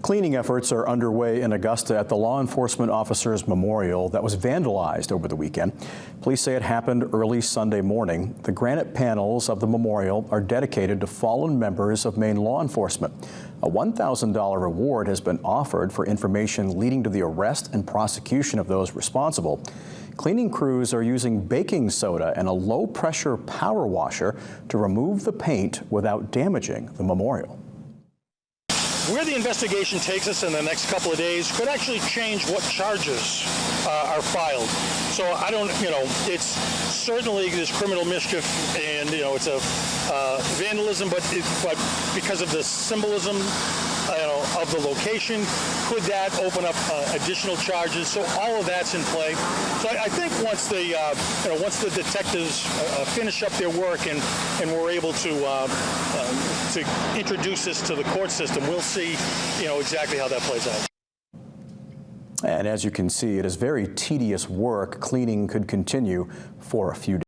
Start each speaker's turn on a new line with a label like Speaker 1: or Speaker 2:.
Speaker 1: Cleaning efforts are underway in Augusta at the law enforcement officer's memorial that was vandalized over the weekend. Police say it happened early Sunday morning. The granite panels of the memorial are dedicated to fallen members of Maine law enforcement. A $1,000 reward has been offered for information leading to the arrest and prosecution of those responsible. Cleaning crews are using baking soda and a low-pressure power washer to remove the paint without damaging the memorial.
Speaker 2: Where the investigation takes us in the next couple of days could actually change what charges are filed. So I don't, it's certainly this criminal mischief, and it's a vandalism, but because of the symbolism, of the location, could that open up additional charges? So all of that's in play. So I think once the detectives finish up their work and we're able to introduce this to the court system, we'll see, exactly how that plays out.
Speaker 1: And as you can see, it is very tedious work. Cleaning could continue for a few days.